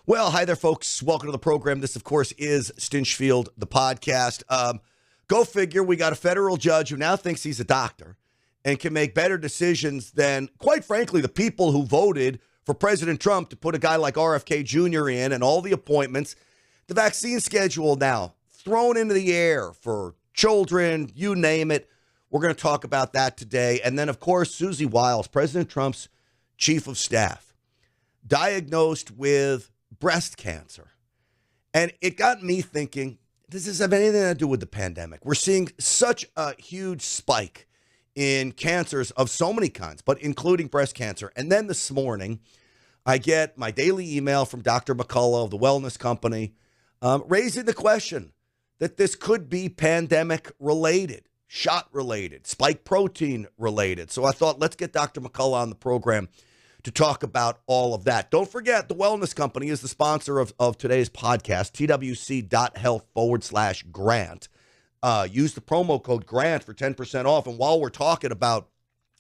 Well, hi there, folks. Welcome to the program. This, of course, is Stinchfield, the podcast. Go figure, we got a federal judge who now thinks he's a doctor and can make better decisions than, quite frankly, the people who voted for President Trump to put a guy like RFK Jr. in and all the appointments. The vaccine schedule now thrown into the air for children, you name it. We're going to talk about that today. And then, of course, Susie Wiles, President Trump's chief of staff, diagnosed with breast cancer. And it got me thinking, does this have anything to do with the pandemic? We're seeing such a huge spike in cancers of so many kinds, but including breast cancer. And then this morning, I get my daily email from Dr. McCullough of the Wellness Company raising the question that this could be pandemic related, shot related, spike protein related. So I thought, let's get Dr. McCullough on the program to talk about all of that. Don't forget, the Wellness Company is the sponsor of today's podcast, twc.health/grant. Use the promo code GRANT for 10% off. And while we're talking about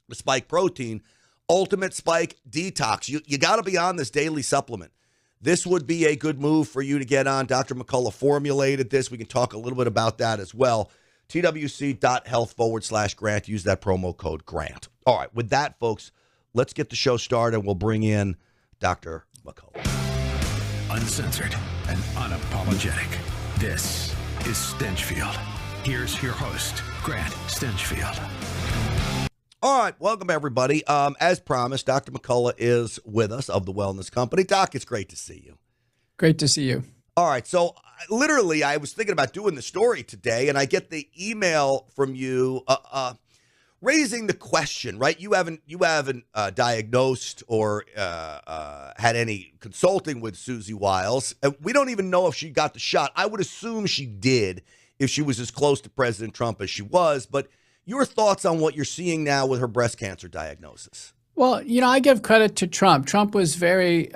the spike protein, Ultimate Spike Detox, you got to be on this daily supplement. This would be a good move for you to get on. Dr. McCullough formulated this. We can talk a little bit about that as well. twc.health/grant. Use that promo code GRANT. All right, with that, folks, let's get the show started. We'll bring in Dr. McCullough. Uncensored and unapologetic. This is Stinchfield. Here's your host, Grant Stinchfield. All right, welcome everybody. As promised, Dr. McCullough is with us of the Wellness Company. Doc, it's great to see you. Great to see you. All right, so literally, I was thinking about doing the story today, and I get the email from you raising the question, right? You haven't diagnosed or had any consulting with Susie Wiles. We don't even know if she got the shot. I would assume she did if she was as close to President Trump as she was. But your thoughts on what you're seeing now with her breast cancer diagnosis? Well, I give credit to Trump. Trump was very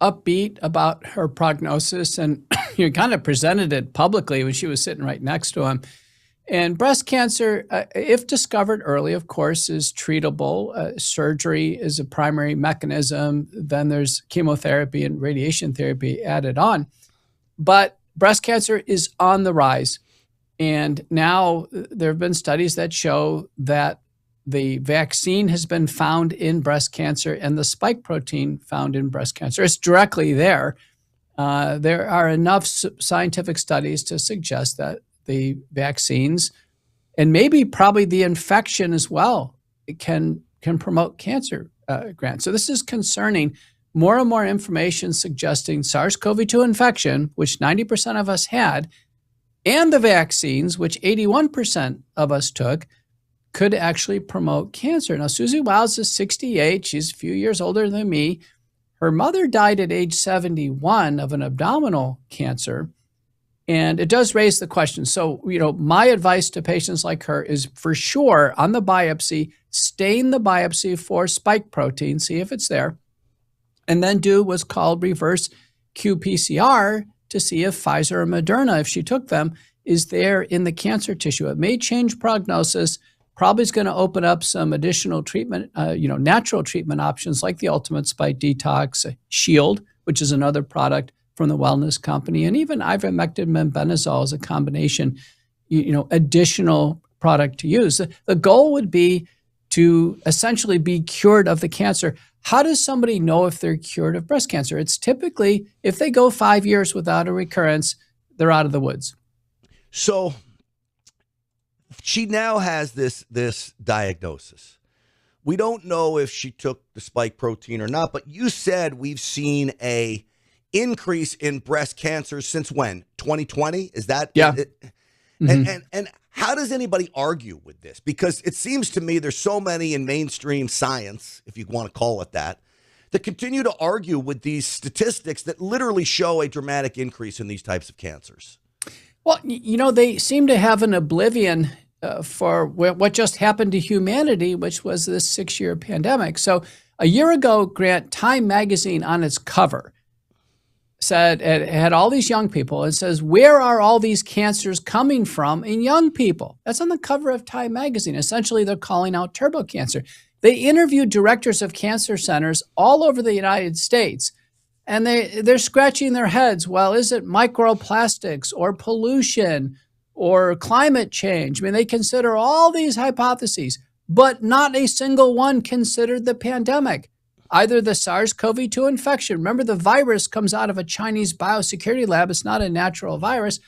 upbeat about her prognosis and kind of presented it publicly when she was sitting right next to him. And breast cancer, if discovered early, of course, is treatable. Surgery is a primary mechanism. Then there's chemotherapy and radiation therapy added on. But breast cancer is on the rise. And now there have been studies that show that the vaccine has been found in breast cancer and the spike protein found in breast cancer. It's directly there. There are enough scientific studies to suggest that the vaccines and maybe probably the infection as well can promote cancer, Grant. So this is concerning. More and more information suggesting SARS-CoV-2 infection, which 90% of us had, and the vaccines, which 81% of us took, could actually promote cancer. Now, Susie Wiles is 68. She's a few years older than me. Her mother died at age 71 of an abdominal cancer. And it does raise the question. So, my advice to patients like her is for sure on the biopsy, stain the biopsy for spike protein, see if it's there, and then do what's called reverse qPCR to see if Pfizer or Moderna, if she took them, is there in the cancer tissue. It may change prognosis, probably is going to open up some additional treatment, natural treatment options like the Ultimate Spike Detox, Shield, which is another product from the Wellness Company, and even ivermectin and benazole as a combination, additional product to use. The goal would be to essentially be cured of the cancer. How does somebody know if they're cured of breast cancer? It's typically, if they go 5 years without a recurrence, they're out of the woods. So she now has this diagnosis. We don't know if she took the spike protein or not, but you said we've seen a increase in breast cancer since when? 2020? Is that? Yeah. And how does anybody argue with this? Because it seems to me there's so many in mainstream science, if you want to call it that continue to argue with these statistics that literally show a dramatic increase in these types of cancers. Well, they seem to have an oblivion for what just happened to humanity, which was this 6-year pandemic. So a year ago, Grant, Time magazine on its cover said, it had all these young people. It says, where are all these cancers coming from in young people? That's on the cover of Time magazine. Essentially, they're calling out turbo cancer. They interviewed directors of cancer centers all over the United States and they're scratching their heads. Well, is it microplastics or pollution or climate change? I mean, they consider all these hypotheses, but not a single one considered the pandemic. Either the SARS-CoV-2 infection, remember the virus comes out of a Chinese biosecurity lab, it's not a natural virus,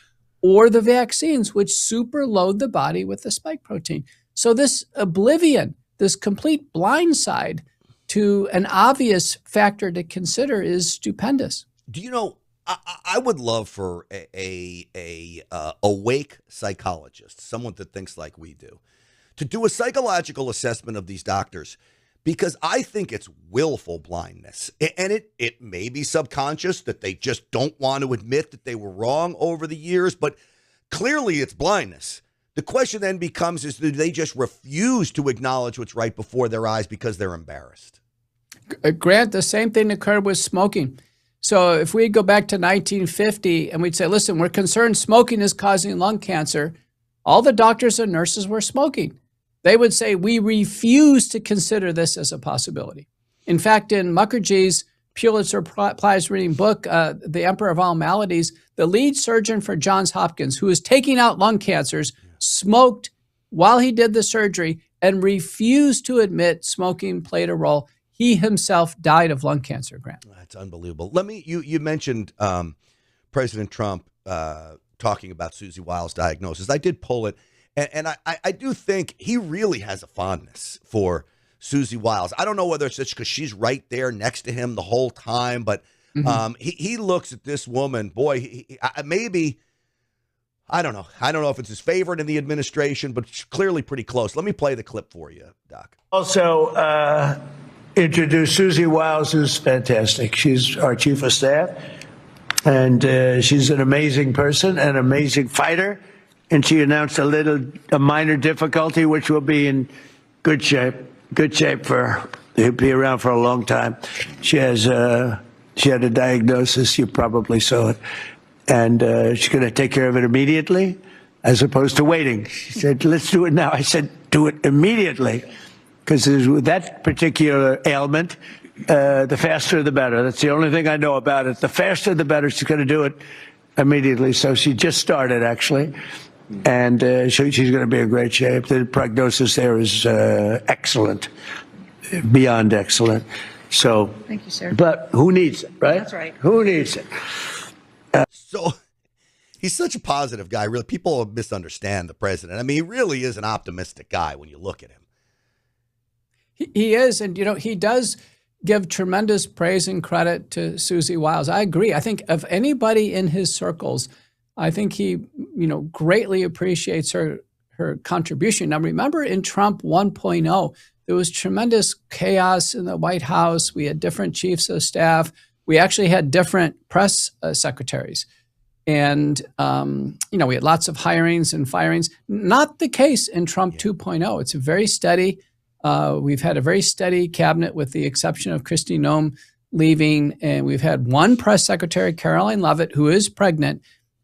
or the vaccines, which superload the body with the spike protein. So this oblivion, this complete blindside to an obvious factor to consider is stupendous. Do you know, I would love for a awake psychologist, someone that thinks like we do a psychological assessment of these doctors, because I think it's willful blindness. And it may be subconscious that they just don't want to admit that they were wrong over the years, but clearly it's blindness. The question then becomes, do they just refuse to acknowledge what's right before their eyes because they're embarrassed? Grant, the same thing occurred with smoking. So if we go back to 1950 and we'd say, listen, we're concerned smoking is causing lung cancer, all the doctors and nurses were smoking. They would say, we refuse to consider this as a possibility. In fact, in Mukherjee's Pulitzer Prize-winning book, The Emperor of All Maladies, the lead surgeon for Johns Hopkins, who was taking out lung cancers, smoked while he did the surgery and refused to admit smoking played a role. He himself died of lung cancer, Grant. That's unbelievable. You mentioned President Trump talking about Susie Wiles' diagnosis. I did pull it. And I do think he really has a fondness for Susie Wiles. I don't know whether it's just because she's right there next to him the whole time, but he looks at this woman, boy, maybe, I don't know. I don't know if it's his favorite in the administration, but it's clearly pretty close. Let me play the clip for you, Doc. Also introduce Susie Wiles, who's fantastic. She's our chief of staff, and she's an amazing person, an amazing fighter. And she announced a minor difficulty, which will be in good shape for, he'll be around for a long time. She had a diagnosis, you probably saw it, and she's going to take care of it immediately as opposed to waiting. She said, let's do it now. I said, do it immediately, because with that particular ailment, the faster the better. That's the only thing I know about it. The faster the better. She's going to do it immediately. So she just started, actually. And she's going to be in great shape. The prognosis there is excellent, beyond excellent. So, thank you, sir. But who needs it, right? That's right. Who needs it? So he's such a positive guy. Really, people misunderstand the president. I mean, he really is an optimistic guy when you look at him. He is, and he does give tremendous praise and credit to Susie Wiles. I agree. I think of anybody in his circles, I think he, greatly appreciates her contribution. Now, remember in Trump 1.0, there was tremendous chaos in the White House. We had different chiefs of staff. We actually had different press secretaries. And, we had lots of hirings and firings. Not the case in Trump 2.0. It's very steady. We've had a very steady cabinet with the exception of Kristi Noem leaving. And we've had one press secretary, Caroline Leavitt, who is pregnant,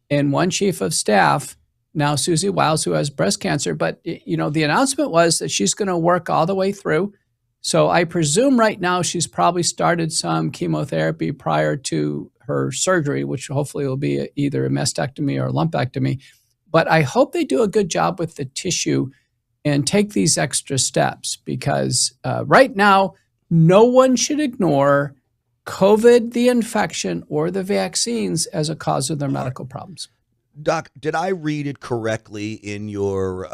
and one chief of staff, now Susie Wiles, who has breast cancer. But, the announcement was that she's going to work all the way through. So I presume right now she's probably started some chemotherapy prior to her surgery, which hopefully will be either a mastectomy or a lumpectomy. But I hope they do a good job with the tissue and take these extra steps, because right now, no one should ignore COVID, the infection, or the vaccines as a cause of their medical problems. Doc, did I read it correctly in your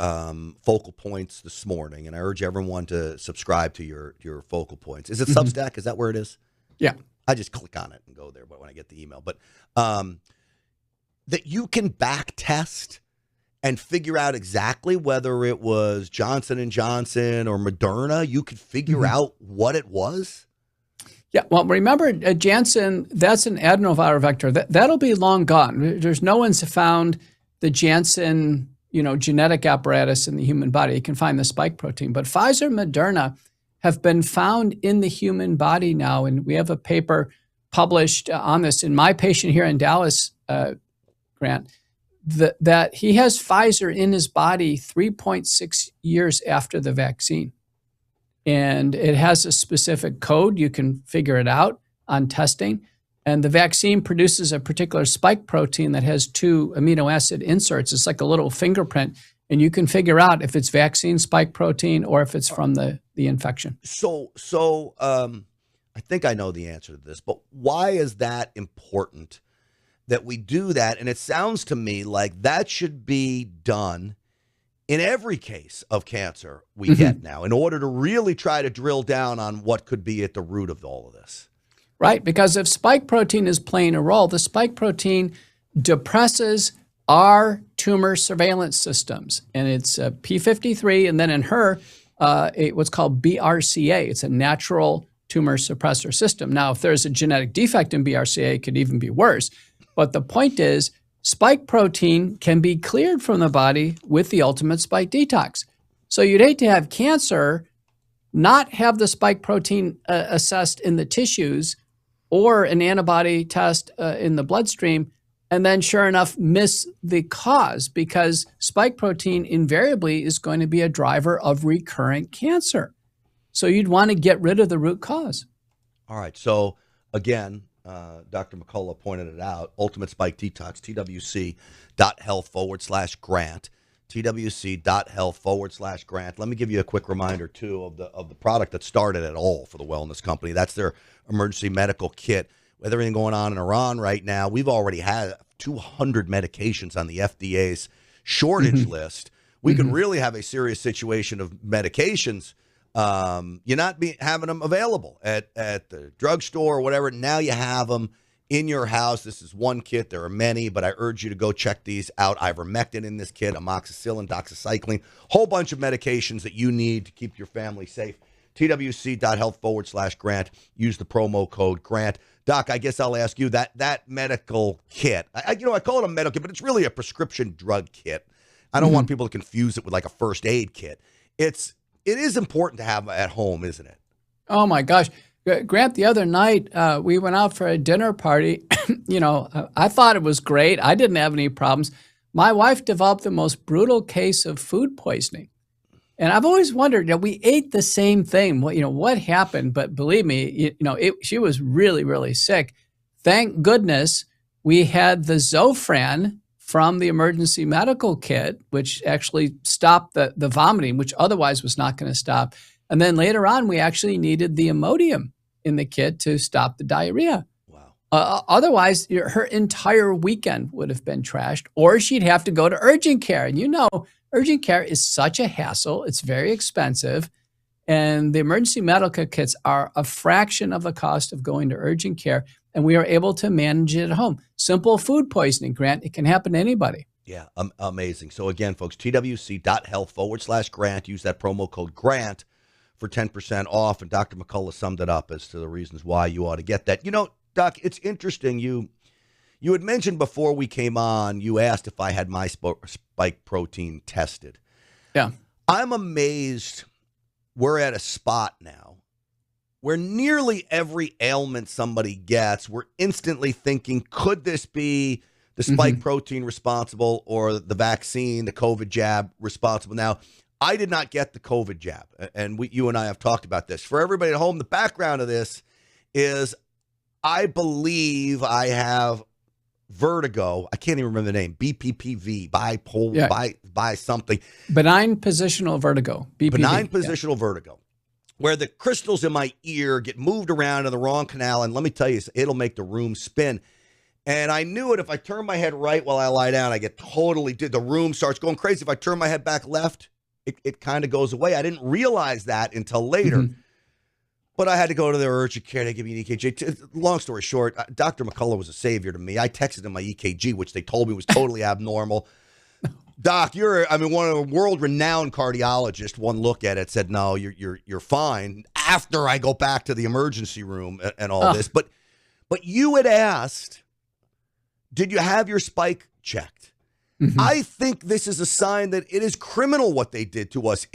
focal points this morning? And I urge everyone to subscribe to your focal points. Is it Substack? Is that where it is? Yeah. I just click on it and go there when I get the email. But that you can back test and figure out exactly whether it was Johnson & Johnson or Moderna. You could figure out what it was? Yeah, well, remember, Janssen, that's an adenoviral vector. That'll be long gone. There's no one's found the Janssen, genetic apparatus in the human body. You can find the spike protein. But Pfizer and Moderna have been found in the human body now. And we have a paper published on this in my patient here in Dallas, Grant, that he has Pfizer in his body 3.6 years after the vaccine. And it has a specific code. You can figure it out on testing. And the vaccine produces a particular spike protein that has 2 amino acid inserts. It's like a little fingerprint, and you can figure out if it's vaccine spike protein or if it's from the infection. So I think I know the answer to this, but why is that important that we do that? And it sounds to me like that should be done in every case of cancer we get now in order to really try to drill down on what could be at the root of all of this. Right, because if spike protein is playing a role, the spike protein depresses our tumor surveillance systems. And it's P53, and then in her, what's called BRCA. It's a natural tumor suppressor system. Now, if there's a genetic defect in BRCA, it could even be worse. But the point is, spike protein can be cleared from the body with the ultimate spike detox. So you'd hate to have cancer, not have the spike protein assessed in the tissues or an antibody test in the bloodstream, and then sure enough, miss the cause, because spike protein invariably is going to be a driver of recurrent cancer. So you'd want to get rid of the root cause. All right. So again, Dr. McCullough pointed it out. Ultimate Spike Detox, twc.health/grant. twc.health/grant. Let me give you a quick reminder, too, of the product that started it all for the wellness company. That's their emergency medical kit. With everything going on in Iran right now, we've already had 200 medications on the FDA's shortage list. We could really have a serious situation of medications. You're not having them available at the drugstore or whatever. Now you have them in your house. This is one kit. There are many, but I urge you to go check these out. Ivermectin in this kit, amoxicillin, doxycycline, whole bunch of medications that you need to keep your family safe. twc.health/grant. Use the promo code GRANT. Doc, I guess I'll ask you that medical kit. I call it a medical kit, but it's really a prescription drug kit. I don't want people to confuse it with like a first aid kit. It is important to have at home, isn't it? Oh my gosh. Grant, the other night, we went out for a dinner party. I thought it was great. I didn't have any problems. My wife developed the most brutal case of food poisoning. And I've always wondered, we ate the same thing. What happened? But believe me, she was really, really sick. Thank goodness we had the Zofran from the emergency medical kit, which actually stopped the vomiting, which otherwise was not going to stop. And then later on, we actually needed the Imodium in the kit to stop the diarrhea. Wow. Otherwise, her entire weekend would have been trashed, or she'd have to go to urgent care. And urgent care is such a hassle. It's very expensive. And the emergency medical kits are a fraction of the cost of going to urgent care. And we are able to manage it at home. Simple food poisoning, Grant. It can happen to anybody. Yeah, amazing. So again, folks, twc.health/grant. Use that promo code GRANT for 10% off. And Dr. McCullough summed it up as to the reasons why you ought to get that. Doc, it's interesting. You had mentioned before we came on, you asked if I had my spike protein tested. Yeah. I'm amazed we're at a spot now where nearly every ailment somebody gets, we're instantly thinking, could this be the spike protein responsible or the vaccine, the COVID jab responsible? Now, I did not get the COVID jab, and you and I have talked about this. For everybody at home, the background of this is I believe I have vertigo. I can't even remember the name. BPPV, bipolar, by something. Benign positional vertigo. BPV. Benign positional vertigo, where the crystals in my ear get moved around in the wrong canal. And let me tell you, it'll make the room spin. And I knew it. If I turn my head right while I lie down, I get the room starts going crazy. If I turn my head back left, it kind of goes away. I didn't realize that until later. But I had to go to the urgent care. They give me an EKG. Long story short, Dr. McCullough was a savior to me. I texted him my EKG, which they told me was totally abnormal. Doc, one of the world-renowned cardiologists. One look at it said, "No, you're fine." After I go back to the emergency room and all this, but you had asked, did you have your spike checked? I think this is a sign that it is criminal what they did to us.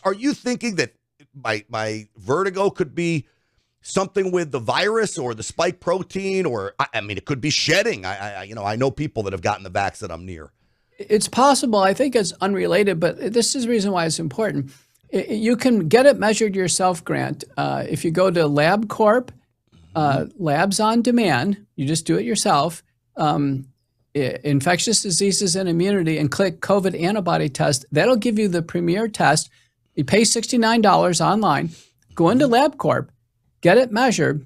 Are you thinking that my vertigo could be something with the virus or the spike protein, or it could be shedding? I know people that have gotten the vax that I'm near. It's possible. I think it's unrelated, but this is the reason why it's important. You can get it measured yourself, Grant. If you go to LabCorp labs on demand. You just do it yourself. Infectious diseases and immunity, and click COVID antibody test. That'll give you the premier test. You pay $69 online. Go into LabCorp, get it measured.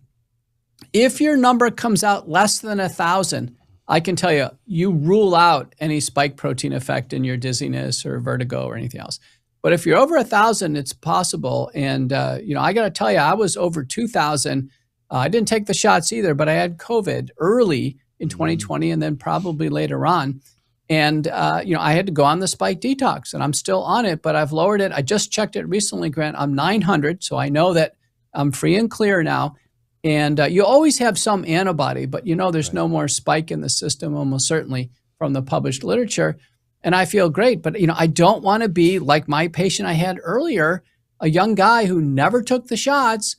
If your number comes out less than 1,000, I can tell you, you rule out any spike protein effect in your dizziness or vertigo or anything else. But if you're over 1,000, it's possible. And, I got to tell you, I was over 2,000. I didn't take the shots either, but I had COVID early in 2020 and then probably later on. And, I had to go on the spike detox, and I'm still on it, but I've lowered it. I just checked it recently, Grant. I'm 900, so I know that I'm free and clear now. And you always have some antibody, but there's no more spike in the system, almost certainly, from the published literature. And I feel great, but I don't want to be like my patient I had earlier, a young guy who never took the shots,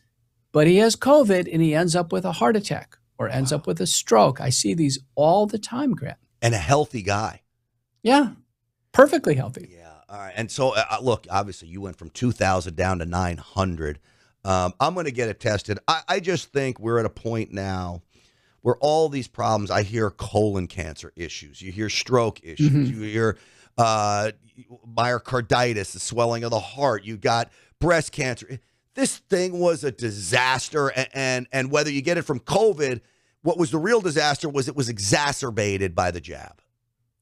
but he has COVID and he ends up with a heart attack or ends up with a stroke. I see these all the time, Grant. And a healthy guy. Yeah, perfectly healthy. Yeah, all right. And so, look, obviously you went from 2,000 down to 900. I'm going to get it tested. I just think we're at a point now where all these problems, I hear colon cancer issues, you hear stroke issues, you hear myocarditis, the swelling of the heart, you got breast cancer. This thing was a disaster, and whether you get it from COVID, what was the real disaster was it was exacerbated by the jab.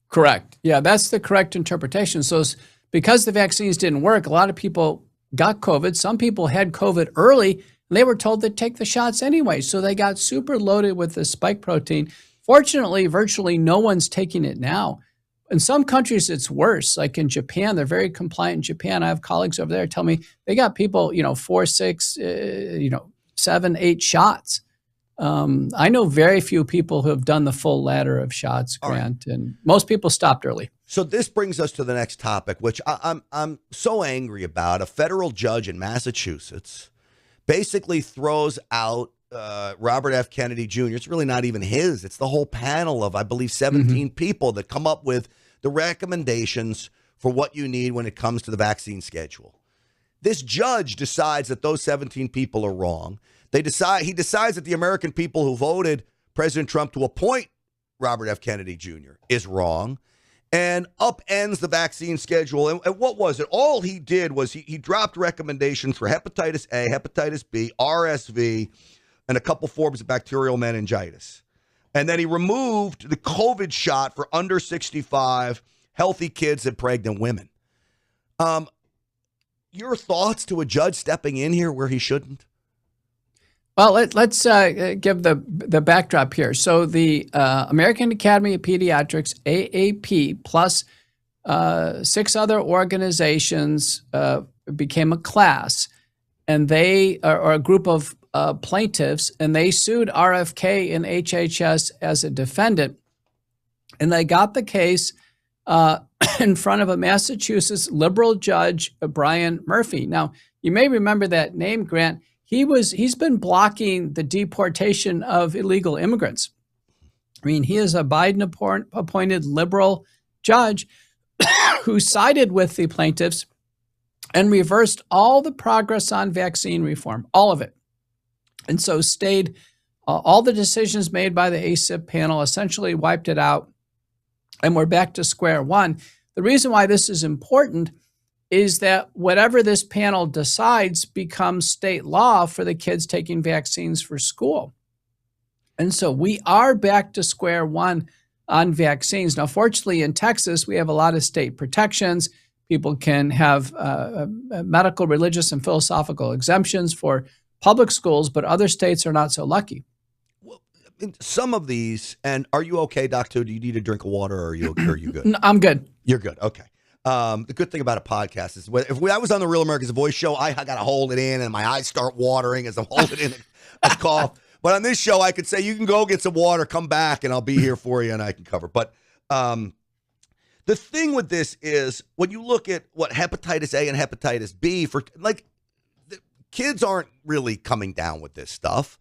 Correct. Yeah, that's the correct interpretation. So because the vaccines didn't work, a lot of people got COVID. Some people had COVID early, and they were told to take the shots anyway. So they got super loaded with the spike protein. Fortunately, virtually no one's taking it now. In some countries, it's worse. Like in Japan, they're very compliant in Japan. I have colleagues over there tell me they got people, 4, 6, 7, 8 shots. I know very few people who have done the full ladder of shots, Grant, and most people stopped early. So this brings us to the next topic, which I'm so angry about. A federal judge in Massachusetts basically throws out Robert F. Kennedy Jr. It's really not even his. It's the whole panel of, I believe, 17 people that come up with the recommendations for what you need when it comes to the vaccine schedule. This judge decides that those 17 people are wrong. He decides that the American people who voted President Trump to appoint Robert F. Kennedy Jr. is wrong and upends the vaccine schedule. And what was it? All he did was he dropped recommendations for hepatitis A, hepatitis B, RSV, and a couple forms of bacterial meningitis. And then he removed the COVID shot for under 65 healthy kids and pregnant women. Your thoughts to a judge stepping in here where he shouldn't? Well, let's give the backdrop here. So the American Academy of Pediatrics, AAP, plus 6 other organizations became a class, and they are a group of plaintiffs, and they sued RFK and HHS as a defendant, and they got the case in front of a Massachusetts liberal judge, Brian Murphy. Now, you may remember that name, Grant. He's been blocking the deportation of illegal immigrants. I mean, he is a Biden-appointed liberal judge who sided with the plaintiffs and reversed all the progress on vaccine reform, all of it. And so stayed all the decisions made by the ACIP panel, essentially wiped it out, and we're back to square one. The reason why this is important is that whatever this panel decides becomes state law for the kids taking vaccines for school. And so we are back to square one on vaccines. Now, fortunately, in Texas, we have a lot of state protections. People can have medical, religious, and philosophical exemptions for public schools, but other states are not so lucky. Well, some of these, and are you okay, Doctor? Do you need a drink of water, or are you good? No, I'm good. You're good. Okay. The good thing about a podcast is if I was on the Real America's Voice show, I got to hold it in and my eyes start watering as I'm holding in a cough. But on this show, I could say, you can go get some water, come back, and I'll be here for you and I can cover. But the thing with this is when you look at what hepatitis A and hepatitis B the kids aren't really coming down with this stuff.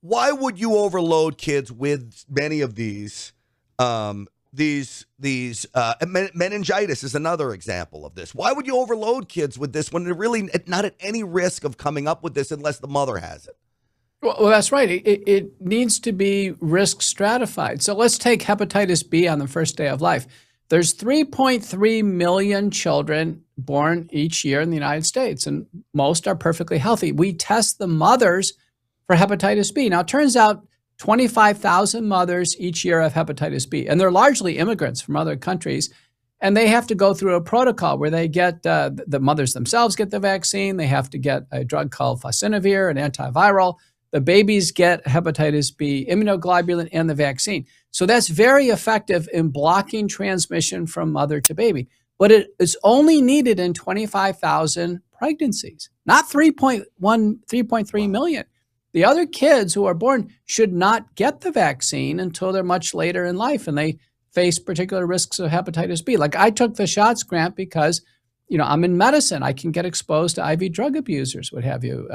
Why would you overload kids with many of these meningitis is another example of this. Why would you overload kids with this when they're really not at any risk of coming up with this unless the mother has it? Well, that's right. It needs to be risk stratified. So let's take hepatitis B on the first day of life. There's 3.3 million children born each year in the United States, and most are perfectly healthy. We test the mothers for hepatitis B. Now, it turns out 25,000 mothers each year have hepatitis B, and they're largely immigrants from other countries. And they have to go through a protocol where they get the mothers themselves get the vaccine. They have to get a drug called fasinavir, an antiviral. The babies get hepatitis B immunoglobulin and the vaccine. So that's very effective in blocking transmission from mother to baby. But it is only needed in 25,000 pregnancies, not 3.3 million. The other kids who are born should not get the vaccine until they're much later in life and they face particular risks of hepatitis B. Like I took the shots, Grant, because I'm in medicine. I can get exposed to IV drug abusers, what have you.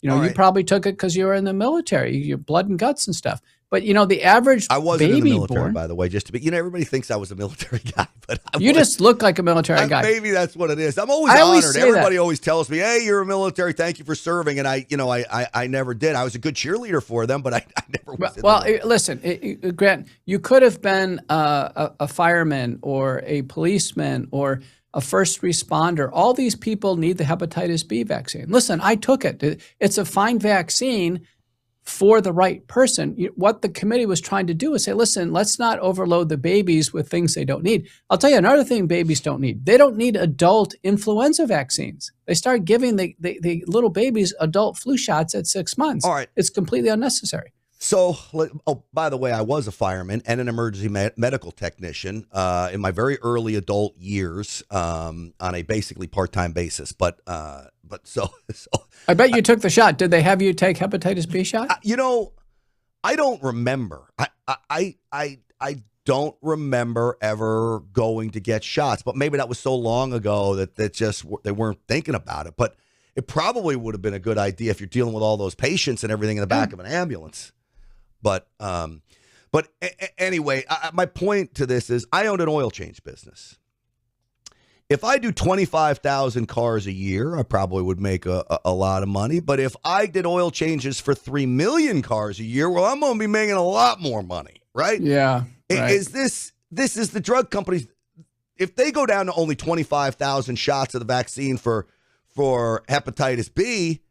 You probably took it because you were in the military, your blood and guts and stuff. But the average I wasn't baby in the military, born, by the way. Just to be, everybody thinks I was a military guy, but you just look like a military guy. Maybe that's what it is. I'm always honored. Everybody always tells me, "Hey, you're a military. Thank you for serving." And I never did. I was a good cheerleader for them, but I never was. Well, listen, Grant, you could have been a fireman or a policeman or a first responder. All these people need the hepatitis B vaccine. Listen, I took it. It's a fine vaccine for the right person. What the committee was trying to do is say, listen, let's not overload the babies with things they don't need. I'll tell you another thing babies don't need. They don't need adult influenza vaccines. They start giving the little babies adult flu shots at 6 months. All right. It's completely unnecessary. So, by the way, I was a fireman and an emergency medical technician in my very early adult years on a basically part-time basis. But so I bet you took the shot. Did they have you take hepatitis B shot? I don't remember. I don't remember ever going to get shots. But maybe that was so long ago that just they weren't thinking about it. But it probably would have been a good idea if you're dealing with all those patients and everything in the back of an ambulance. But anyway, my point to this is I owned an oil change business. If I do 25,000 cars a year, I probably would make a lot of money. But if I did oil changes for 3 million cars a year, well, I'm going to be making a lot more money, right? Yeah. Right. This is the drug companies. If they go down to only 25,000 shots of the vaccine for hepatitis B,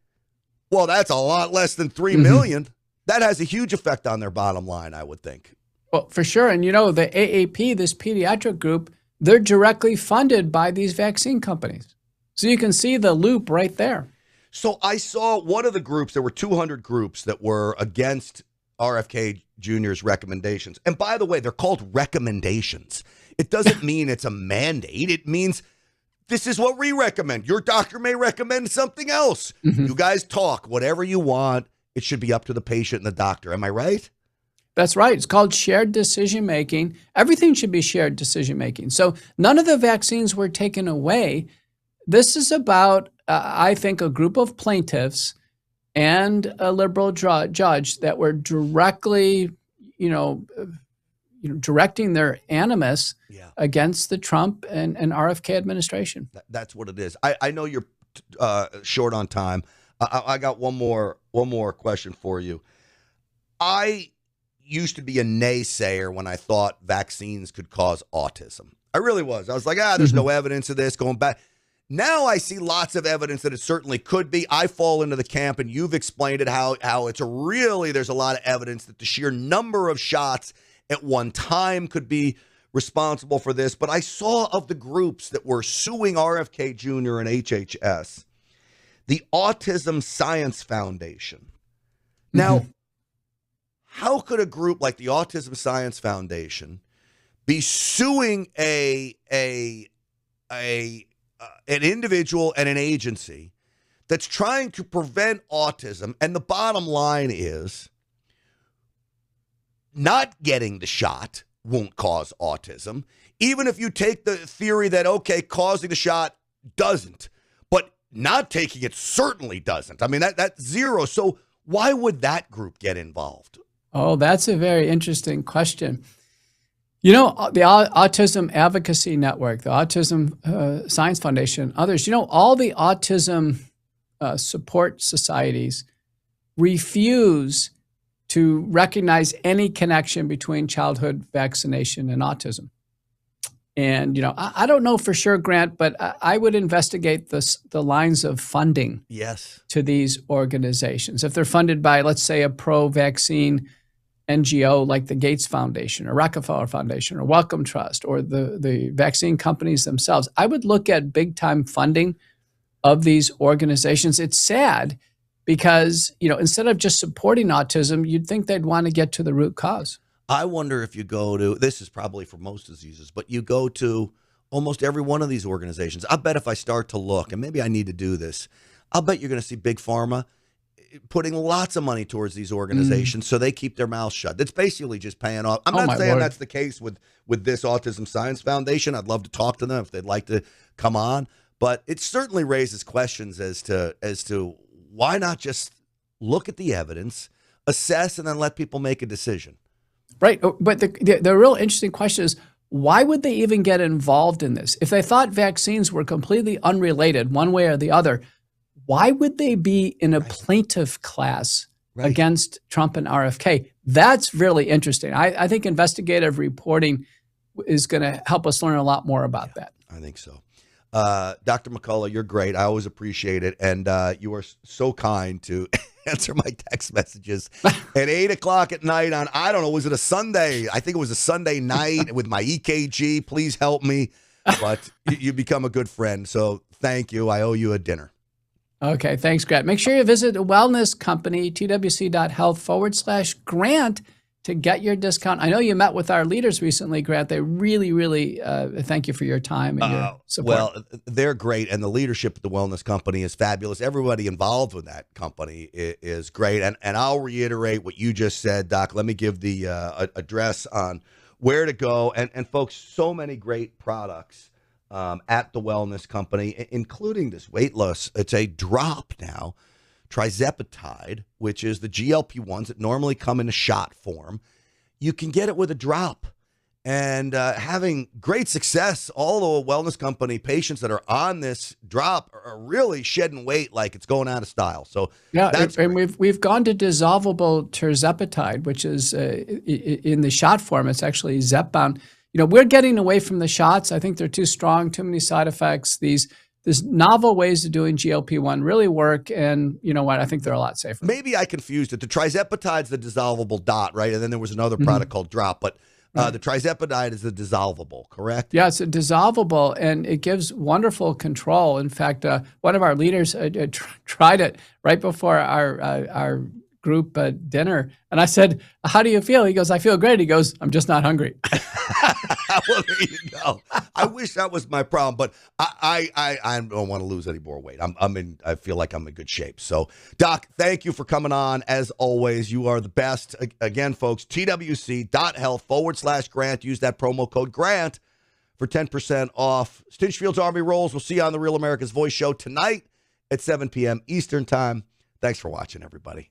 well, that's a lot less than 3 million. That has a huge effect on their bottom line, I would think. Well, for sure. And the AAP, this pediatric group, they're directly funded by these vaccine companies. So you can see the loop right there. So I saw one of the groups, there were 200 groups that were against RFK Jr.'s recommendations. And by the way, they're called recommendations. It doesn't mean it's a mandate. It means this is what we recommend. Your doctor may recommend something else. You guys talk, whatever you want. It should be up to the patient and the doctor. Am I right? That's right. It's called shared decision-making. Everything should be shared decision-making. So none of the vaccines were taken away. This is about, I think, a group of plaintiffs and a liberal judge that were directly, directing their animus against the Trump and RFK administration. That's what it is. I know you're short on time. I got one more question for you. I used to be a naysayer when I thought vaccines could cause autism. I really was. I was like, there's no evidence of this going back. Now I see lots of evidence that it certainly could be. I fall into the camp, and you've explained it, how it's there's a lot of evidence that the sheer number of shots at one time could be responsible for this. But I saw of the groups that were suing RFK Jr. and HHS, the Autism Science Foundation. Now, how could a group like the Autism Science Foundation be suing an individual and an agency that's trying to prevent autism? And the bottom line is, not getting the shot won't cause autism, even if you take the theory that, okay, causing the shot doesn't. Not taking it certainly doesn't. I mean, that's zero. So why would that group get involved? Oh, that's a very interesting question. The Autism Advocacy Network, the Autism Science Foundation, others, all the autism support societies refuse to recognize any connection between childhood vaccination and autism. And, I don't know for sure, Grant, but I would investigate the lines of funding to these organizations. If they're funded by, let's say, a pro-vaccine NGO like the Gates Foundation or Rockefeller Foundation or Wellcome Trust or the vaccine companies themselves, I would look at big-time funding of these organizations. It's sad because, instead of just supporting autism, you'd think they'd want to get to the root cause. I wonder if you go to, this is probably for most diseases, but you go to almost every one of these organizations. I bet if I start to look, and maybe I need to do this, I'll bet you're going to see Big Pharma putting lots of money towards these organizations so they keep their mouths shut. It's basically just paying off. I'm not saying that's the case with this Autism Science Foundation. I'd love to talk to them if they'd like to come on, but it certainly raises questions as to why not just look at the evidence, assess, and then let people make a decision. Right. But the real interesting question is, why would they even get involved in this? If they thought vaccines were completely unrelated one way or the other, why would they be in a plaintiff class against Trump and RFK? That's really interesting. I think investigative reporting is going to help us learn a lot more about that. I think so. Dr. McCullough, you're great. I always appreciate it. And you are so kind to answer my text messages at 8 o'clock at night on, I don't know, was it a Sunday? I think it was a Sunday night with my EKG. Please help me. But you become a good friend. So thank you. I owe you a dinner. Okay. Thanks, Grant. Make sure you visit a wellness company, twc.health/Grant, to get your discount. I know you met with our leaders recently, Grant. They really, really thank you for your time and your support. Well, they're great, and the leadership at the Wellness Company is fabulous. Everybody involved with that company is great. And I'll reiterate what you just said, Doc. Let me give the address on where to go. And folks, so many great products at the Wellness Company, including this weight loss. It's a drop now. Trizepatide, which is the GLP-1s that normally come in a shot form. You can get it with a drop, and having great success. All the Wellness Company patients that are on this drop are really shedding weight like it's going out of style. So and we've gone to dissolvable tirzepatide, which is in the shot form. It's actually Zepbound. We're getting away from the shots. I think they're too strong, too many side effects. These novel ways of doing GLP-1 really work, and you know what? I think they're a lot safer. Maybe I confused it. The trizepatide's the dissolvable dot, right? And then there was another product called drop, but the trizepatide is the dissolvable, correct? Yeah, it's a dissolvable, and it gives wonderful control. In fact, one of our leaders tried it right before our group dinner, and I said, "How do you feel?" He goes, "I feel great." He goes, "I'm just not hungry." Well, there you go. I wish that was my problem, but I don't want to lose any more weight. I feel like I'm in good shape. So, Doc, thank you for coming on. As always, you are the best. Again, folks, twc.health/Grant. Use that promo code Grant for 10% off. Stinchfield's Army Rolls. We'll see you on the Real America's Voice show tonight at 7 p.m. Eastern Time. Thanks for watching, everybody.